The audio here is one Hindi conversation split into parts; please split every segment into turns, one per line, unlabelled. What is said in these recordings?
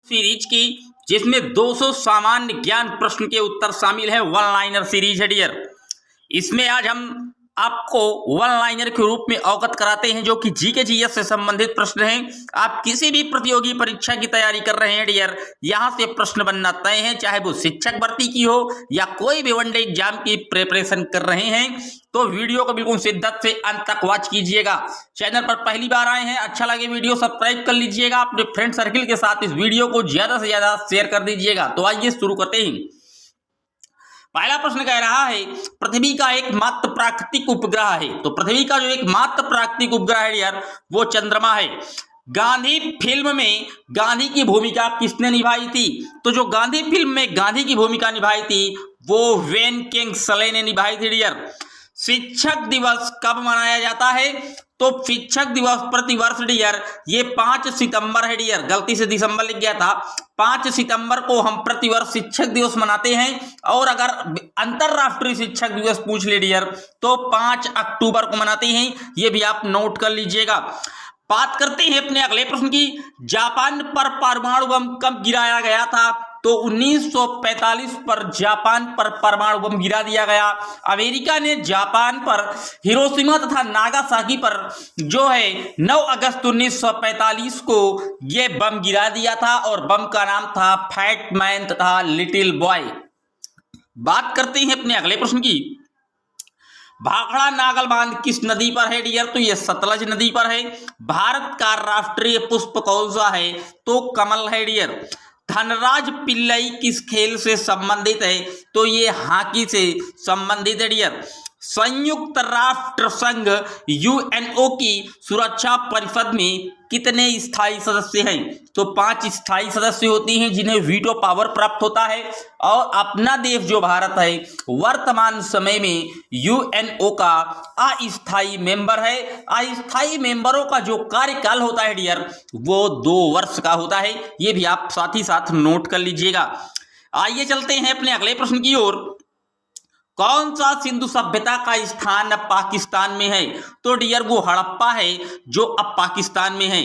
सीरीज की, जिसमें 200 सामान्य ज्ञान प्रश्न के उत्तर शामिल है। वन लाइनर सीरीज है डियर। इसमें आज हम आपको वन लाइनर के रूप में अवगत कराते हैं, जो कि जीके जीएस से संबंधित प्रश्न हैं। आप किसी भी प्रतियोगी परीक्षा की तैयारी कर रहे हैं डियर, यहां से प्रश्न बनना तय है, चाहे वो शिक्षक भर्ती की हो या कोई भी वनडे एग्जाम की प्रिपरेशन कर रहे हैं। तो वीडियो को बिल्कुल शिद्दत से अंत तक वॉच कीजिएगा। चैनल पर पहली बार आए हैं, अच्छा लगे वीडियो सब्सक्राइब कर लीजिएगा। अपने फ्रेंड सर्किल के साथ इस वीडियो को ज्यादा से ज्यादा शेयर कर दीजिएगा। तो आइए शुरू करते हैं। पहला प्रश्न कह रहा है, पृथ्वी का एकमात्र प्राकृतिक उपग्रह है। तो पृथ्वी का जो एकमात्र प्राकृतिक उपग्रह है यार, वो चंद्रमा है। गांधी फिल्म में गांधी की भूमिका किसने निभाई थी? तो जो गांधी फिल्म में गांधी की भूमिका निभाई थी वो वेन किंगसले ने निभाई थी डियर। शिक्षक दिवस कब मनाया जाता है? तो शिक्षक दिवस प्रतिवर्ष डियर ये 5 सितंबर है डियर। गलती से दिसंबर लिख गया था। 5 सितंबर को हम प्रतिवर्ष शिक्षक दिवस मनाते हैं। और अगर अंतरराष्ट्रीय शिक्षक दिवस पूछ ले डियर तो 5 अक्टूबर को मनाते हैं। ये भी आप नोट कर लीजिएगा। बात करते हैं अपने अगले प्रश्न की। जापान पर परमाणु बम कब गिराया गया था? तो 1945 पर जापान पर परमाणु बम गिरा दिया गया। अमेरिका ने जापान पर हिरोशिमा तथा नागासाकी पर जो है 9 अगस्त 1945 को ये बम गिरा दिया था, और बम का नाम था फैट मैन तथा लिटिल बॉय। बात करते हैं अपने अगले प्रश्न की। भाखड़ा नागल बांध किस नदी पर है डियर? तो ये सतलज नदी पर है। भारत का राष्ट्रीय पुष्प कौन सा है? तो कमल है डियर। धनराज पिल्लई किस खेल से संबंधित है? तो ये हॉकी से संबंधित है डियर। संयुक्त राष्ट्र संघ यूएनओ की सुरक्षा परिषद में कितने स्थायी सदस्य हैं? तो 5 स्थायी सदस्य होती हैं, जिन्हें वीटो पावर प्राप्त होता है। और अपना देश जो भारत है वर्तमान समय में यूएनओ का अस्थायी मेंबर है। अस्थायी मेंबरों का जो कार्यकाल होता है डियर वो 2 वर्ष का होता है। ये भी आप साथ ही साथ नोट कर लीजिएगा। आइए चलते हैं अपने अगले प्रश्न की ओर। कौन सा सिंधु सभ्यता का स्थान अब पाकिस्तान में है? तो डियर वो हड़प्पा है, जो अब पाकिस्तान में है।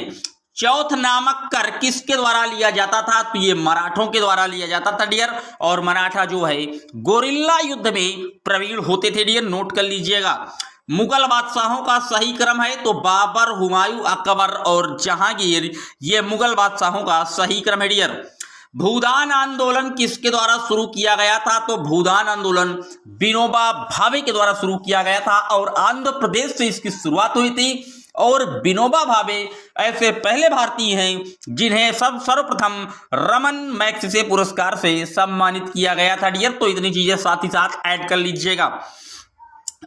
चौथ नामक कर किसके द्वारा लिया जाता था? तो ये मराठों के द्वारा लिया जाता था डियर। और मराठा जो है गोरिल्ला युद्ध में प्रवीण होते थे डियर, नोट कर लीजिएगा। मुगल बादशाहों का सही क्रम है? तो बाबर, हुमायूं, अकबर और जहांगीर, ये मुगल बादशाहों का सही क्रम है डियर। भूदान आंदोलन किसके द्वारा शुरू किया गया था? तो भूदान आंदोलन विनोबा भावे के द्वारा शुरू किया गया था, और आंध्र प्रदेश से इसकी शुरुआत हुई थी। और विनोबा भावे ऐसे पहले भारतीय हैं जिन्हें सर्वप्रथम रमन मैग्सेसे पुरस्कार से सम्मानित किया गया था डियर। तो इतनी चीजें साथ ही साथ ऐड कर लीजिएगा।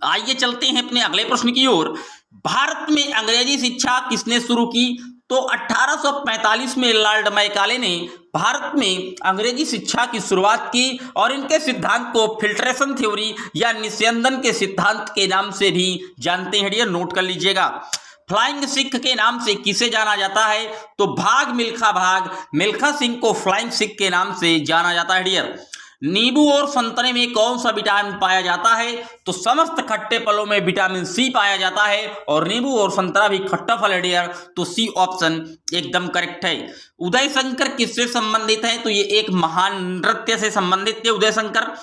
आइए चलते हैं अपने अगले प्रश्न की ओर। भारत में अंग्रेजी शिक्षा किसने शुरू की? तो 1845 में लॉर्ड मैकाले ने भारत में अंग्रेजी शिक्षा की शुरुआत की, और इनके सिद्धांत को फिल्ट्रेशन थ्योरी या निस्यंदन के सिद्धांत के नाम से भी जानते हैं डियर, नोट कर लीजिएगा। फ्लाइंग सिख के नाम से किसे जाना जाता है? तो भाग मिल्खा सिंह को फ्लाइंग सिख के नाम से जाना जाता है डियर। नींबू और संतरे में कौन सा विटामिन पाया जाता है? तो समस्त खट्टे फलों में विटामिन सी पाया जाता है, और नींबू और संतरा भी खट्टा फल है डियर। तो सी ऑप्शन एकदम करेक्ट है। उदय शंकर किससे संबंधित है? तो ये एक महान नृत्य से संबंधित थे उदय शंकर।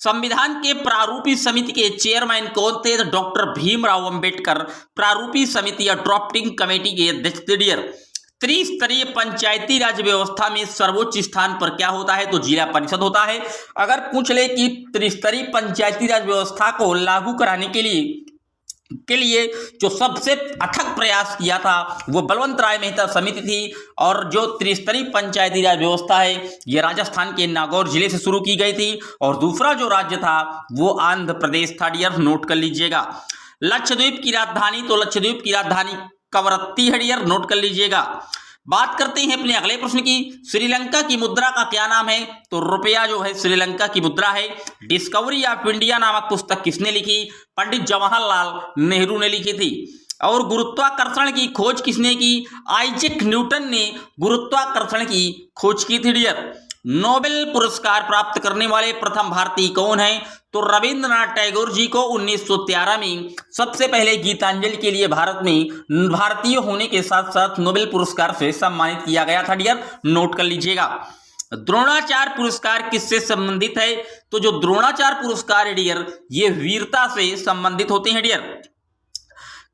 संविधान के प्रारूपी समिति के चेयरमैन कौन थे? तो डॉक्टर भीमराव अंबेडकर प्रारूपी समिति या ड्राफ्टिंग कमेटी के अध्यक्ष थे डियर। त्रिस्तरीय पंचायती राज व्यवस्था में सर्वोच्च स्थान पर क्या होता है? तो जिला परिषद होता है। अगर पूछ ले कि त्रिस्तरीय पंचायती राज व्यवस्था को लागू कराने के लिए जो सबसे अथक प्रयास किया था वो बलवंत राय मेहता समिति थी। और जो त्रिस्तरीय पंचायती राज व्यवस्था है ये राजस्थान के नागौर जिले से शुरू की गई थी। और दूसरा जो राज्य था वो आंध्र प्रदेश था डियर, नोट कर लीजिएगा। लक्षद्वीप की राजधानी? तो लक्षद्वीप की राजधानी कवरत्ती है डियर, नोट कर लीजिएगा। बात करते हैं अपने अगले प्रश्न की। श्रीलंका की मुद्रा का क्या नाम है? तो रुपया जो है श्रीलंका की मुद्रा है। डिस्कवरी ऑफ इंडिया नामक पुस्तक किसने लिखी? पंडित जवाहरलाल नेहरू ने लिखी थी। और गुरुत्वाकर्षण की खोज किसने की? आइजैक न्यूटन ने गुरुत्वाकर्षण की खोज की थी डियर। नोबेल पुरस्कार प्राप्त करने वाले प्रथम भारतीय कौन हैं? तो रविंद्रनाथ टैगोर जी को 1913 में सबसे पहले गीतांजलि के लिए भारत में भारतीय होने के साथ साथ नोबेल पुरस्कार से सम्मानित किया गया था डियर, नोट कर लीजिएगा। द्रोणाचार्य पुरस्कार किससे संबंधित है? तो जो द्रोणाचार्य पुरस्कार है डियर, ये वीरता से संबंधित होते हैं डियर।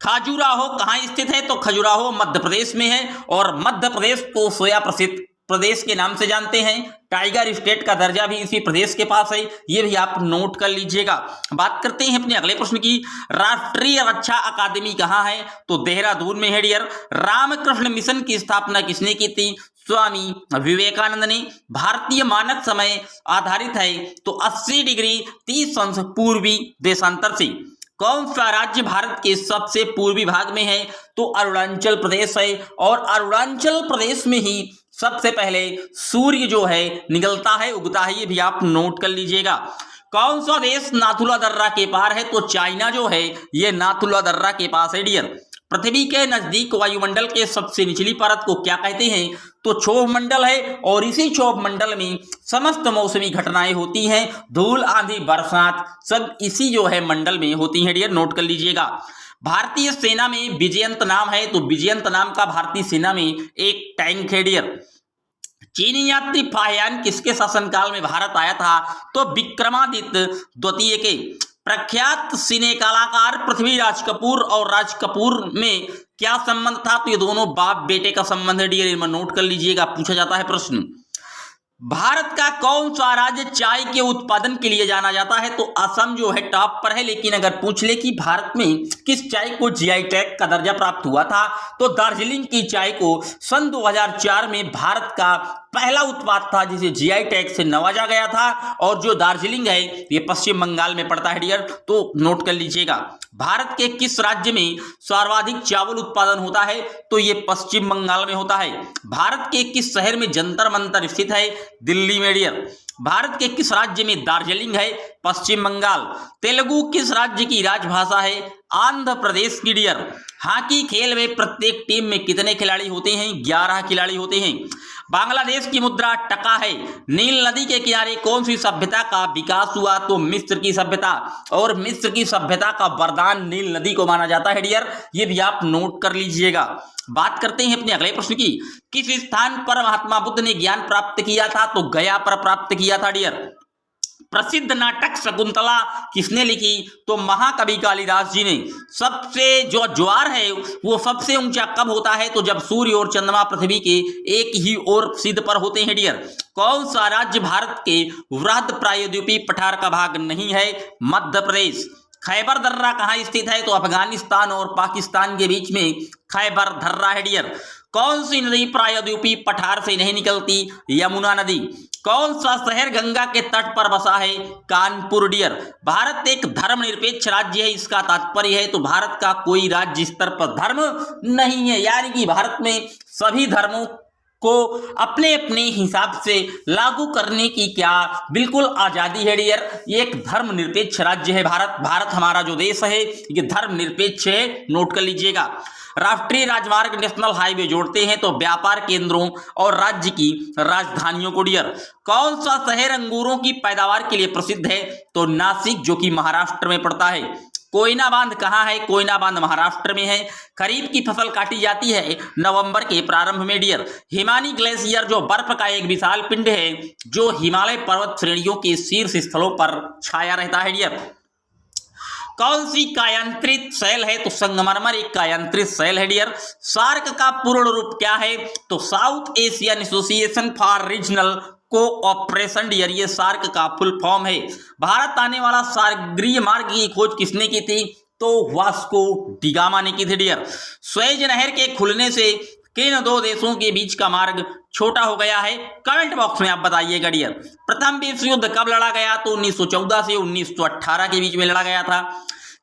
खजुराहो कहाँ स्थित है? तो खजुराहो मध्य प्रदेश में है, और मध्य प्रदेश को सोया प्रसिद्ध प्रदेश के नाम से जानते हैं। टाइगर स्टेट का दर्जा भी इसी प्रदेश के पास है, ये भी आप नोट कर लीजिएगा। बात करते हैं अपने अगले प्रश्न की। राष्ट्रीय रक्षा अकादमी कहाँ है? तो देहरादून में है डियर। रामकृष्ण मिशन की स्थापना किसने की थी? स्वामी विवेकानंद ने। भारतीय मानक समय आधारित है तो 80 डिग्री 30 अंश पूर्वी देशांतर से। कौन सा राज्य भारत के सबसे पूर्वी भाग में है? तो अरुणाचल प्रदेश है, और अरुणाचल प्रदेश में ही सबसे पहले सूर्य जो है निकलता है, उगता है, ये भी आप नोट कर लीजिएगा। कौन सा देश नाथुला दर्रा के पार है? तो चाइना जो है ये नाथुला दर्रा के पास है डियर। पृथ्वी के नजदीक वायुमंडल के सबसे निचली परत को क्या कहते हैं? तो क्षोभ मंडल है, और इसी क्षोभ मंडल में समस्त मौसमी घटनाएं होती हैं, धूल आंधी बरसात सब इसी जो है मंडल में होती हैं डियर, नोट कर लीजिएगा। भारतीय सेना में विजयंत नाम है, तो विजयंत नाम का भारतीय सेना में एक टैंक है डियर। चीनी यात्री फाह्यान किसके शासनकाल में भारत आया था? तो विक्रमादित्य द्वितीय के। प्रख्यात सिने कलाकार पृथ्वीराज कपूर और राज कपूर में क्या संबंध था? तो ये दोनों बाप बेटे का संबंध है डियर, इनमें नोट कर लीजिएगा, पूछा जाता है प्रश्न। भारत का कौन सा राज्य चाय के उत्पादन के लिए जाना जाता है? तो असम जो है टॉप पर है, लेकिन अगर पूछ ले कि भारत में किस चाय को जीआई टैग का दर्जा प्राप्त हुआ था, तो दार्जिलिंग की चाय को सन 2004 में भारत का पहला उत्पाद था जिसे जीआई टैग से नवाजा गया था, और जो दार्जिलिंग है ये पश्चिम बंगाल में पड़ता है डियर, तो नोट कर लीजिएगा। भारत के किस राज्य में सर्वाधिक चावल उत्पादन होता है? तो ये पश्चिम बंगाल में होता है। भारत के किस शहर में जंतर मंतर स्थित है? दिल्ली में डियर। भारत के किस राज्य में दार्जिलिंग है? पश्चिम बंगाल। तेलुगु किस राज्य की राजभाषा है? आंध्र प्रदेश की डियर। हॉकी खेल में प्रत्येक टीम में कितने खिलाड़ी होते हैं? 11 खिलाड़ी होते हैं। बांग्लादेश की मुद्रा टका है। नील नदी के किनारे कौन सी सभ्यता का विकास हुआ? तो मिस्र की सभ्यता, और मिस्र की सभ्यता का वरदान नील नदी को माना जाता है डियर, ये भी आप नोट कर लीजिएगा। बात करते हैं अपने अगले प्रश्न की। किस स्थान पर महात्मा बुद्ध ने ज्ञान प्राप्त किया था? तो गया पर प्राप्त किया था डियर। प्रसिद्ध नाटक शकुंतला किसने लिखी? तो महाकवि कालिदास जी ने। सबसे जो ज्वार है वो सबसे ऊंचा कब होता है? तो जब सूर्य और चंद्रमा पृथ्वी के एक ही ओर सिद्ध पर होते हैं डियर। कौन सा राज्य भारत के वृहद प्रायद्वीपीय पठार का भाग नहीं है? मध्य प्रदेश। खैबर दर्रा कहाँ स्थित है? तो अफगानिस्तान और पाकिस्तान के बीच में खैबर दर्रा है डियर। कौन सी नदी प्रायद्वीपीय पठार से नहीं निकलती? यमुना नदी। कौन सा शहर गंगा के तट पर बसा है? कानपुर डियर। भारत एक धर्मनिरपेक्ष राज्य है, इसका तात्पर्य है तो भारत का कोई राज्य स्तर पर धर्म नहीं है, यानी कि भारत में सभी धर्मों को अपने अपने हिसाब से लागू करने की क्या बिल्कुल आजादी है डियर। ये एक धर्मनिरपेक्ष राज्य है भारत। भारत हमारा जो देश है ये धर्मनिरपेक्ष है, नोट कर लीजिएगा। राष्ट्रीय राजमार्ग नेशनल हाईवे जोड़ते हैं तो व्यापार केंद्रों और राज्य की राजधानियों को डियर। कौन सा शहर अंगूरों की पैदावार के लिए प्रसिद्ध है? तो नासिक, जो कि महाराष्ट्र में पड़ता है। कोयना बांध कहाँ है? कोयना बांध महाराष्ट्र में है। खरीफ की फसल काटी जाती है नवंबर के प्रारंभ में डियर। हिमानी ग्लेशियर जो बर्फ का एक विशाल पिंड है जो हिमालय पर्वत श्रेणियों के शीर्ष स्थलों पर छाया रहता है डियर। कौन सी कायांतरित शैल है? तो संगमरमर एक कायांतरित शैल है डियर। सार्क का पूर्ण रूप क्या है? तो South Asian Association for Regional Cooperation dear, ये सार्क का फुल फॉर्म है। भारत आने वाला सागरीय मार्ग की खोज किसने की थी? तो वास्को डिगामा ने की थी डियर। स्वेज नहर के खुलने से किन दो देशों के बीच का मार्ग छोटा हो गया है? कमेंट बॉक्स में आप बताइएगा डियर। प्रथम विश्व युद्ध कब लड़ा गया? तो 1914 से 1918 के बीच में लड़ा गया था।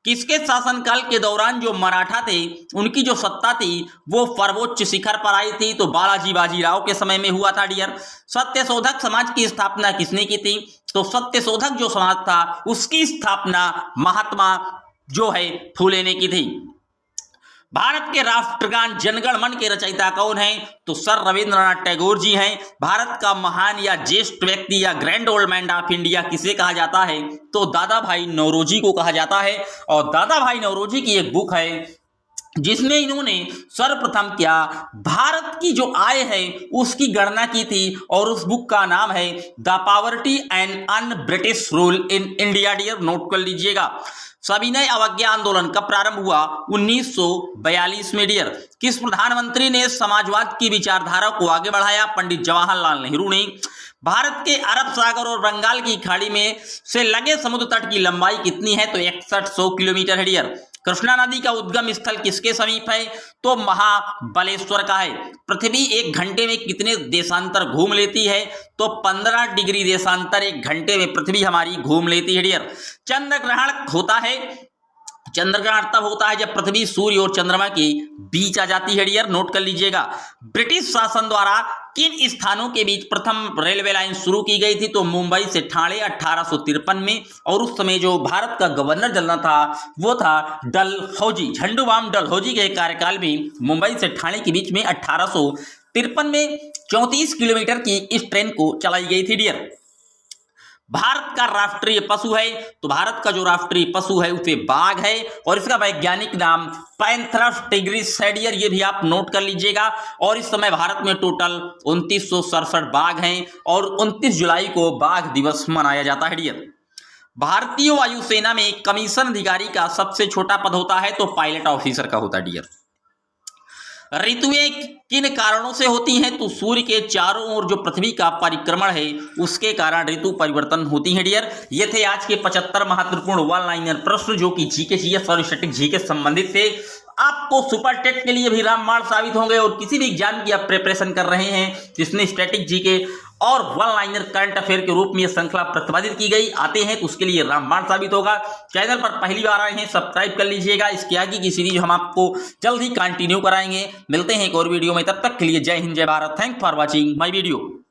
किसके शासनकाल के दौरान जो मराठा थे उनकी जो सत्ता थी वो सर्वोच्च शिखर पर आई थी? तो बालाजी बाजीराव के समय में हुआ था डियर। सत्यशोधक समाज की स्थापना किसने की थी? तो सत्यशोधक जो समाज था उसकी स्थापना महात्मा जो है फूले ने की थी। भारत के राष्ट्रगान जनगण मन के रचयिता कौन है? तो सर रविंद्रनाथ टैगोर जी हैं। भारत का महान या ज्येष्ठ व्यक्ति या grand old man of India किसे कहा जाता है? तो दादा भाई नौरोजी को कहा जाता है। और दादा भाई नौरोजी की एक बुक है जिसमें इन्होंने सर्वप्रथम क्या भारत की जो आय है उसकी गणना की थी, और उस बुक का नाम है the poverty and un British rule in India. Dear note कर लीजिएगा। सविनय अवज्ञा आंदोलन कब प्रारंभ हुआ? 1942 में। डियर किस प्रधानमंत्री ने समाजवाद की विचारधारा को आगे बढ़ाया? पंडित जवाहरलाल नेहरू ने। भारत के अरब सागर और बंगाल की खाड़ी में से लगे समुद्र तट की लंबाई कितनी है? तो 6100 किलोमीटर है। डियर कृष्णा नदी का उद्गम स्थल किसके समीप है? तो महाबलेश्वर का है। पृथ्वी एक घंटे में कितने देशांतर घूम लेती है? तो 15 डिग्री देशांतर एक घंटे में पृथ्वी हमारी घूम लेती है। डियर चंद्र ग्रहण होता है, चंद्र ग्रहण तब होता है जब पृथ्वी सूर्य और चंद्रमा के बीच आ जाती है। डियर नोट कर लीजिएगा। ब्रिटिश शासन द्वारा किन स्थानों के बीच प्रथम रेलवे लाइन शुरू की गई थी? तो मुंबई से ठाणे 1853 में। और उस समय जो भारत का गवर्नर जनरल था वो था डलहौजी, झंडूबाम डलहौजी के कार्यकाल में मुंबई से ठाणे के बीच में 1853 में 34 किलोमीटर की इस ट्रेन को चलाई गई थी। डियर भारत का राष्ट्रीय पशु है? तो भारत का जो राष्ट्रीय पशु है उसे बाघ है, और इसका वैज्ञानिक नाम पैंथरस टिग्रिस है। डियर ये भी आप नोट कर लीजिएगा। और इस समय भारत में टोटल 2967 बाघ हैं, और 29 जुलाई को बाघ दिवस मनाया जाता है। डियर भारतीय वायुसेना में कमीशन अधिकारी का सबसे छोटा पद होता है? तो पायलट ऑफिसर का होता है। डियर ऋतुएं किन कारणों से होती हैं? तो सूर्य के चारों ओर जो पृथ्वी का परिक्रमण है उसके कारण ऋतु परिवर्तन होती है। डियर ये थे आज के 75 महत्वपूर्ण वन लाइनर प्रश्न जो कि जीके जीएस और स्टैटिक जीके संबंधित थे। आपको सुपर टेट के लिए भी रामबाण साबित होंगे, और किसी भी एग्जाम की आप प्रिपरेशन कर रहे हैं जिसमें स्टैटिक जीके और वन लाइनर करंट अफेयर के रूप में यह श्रृंखला प्रतिपादित की गई आते हैं तो उसके लिए रामबाण साबित होगा। चैनल पर पहली बार आए हैं सब्सक्राइब कर लीजिएगा। इसके आगे की सीरीज हम आपको जल्द ही कंटिन्यू कराएंगे। मिलते हैं एक और वीडियो में, तब तक के लिए जय हिंद जय Bharat. Thanks for watching my video.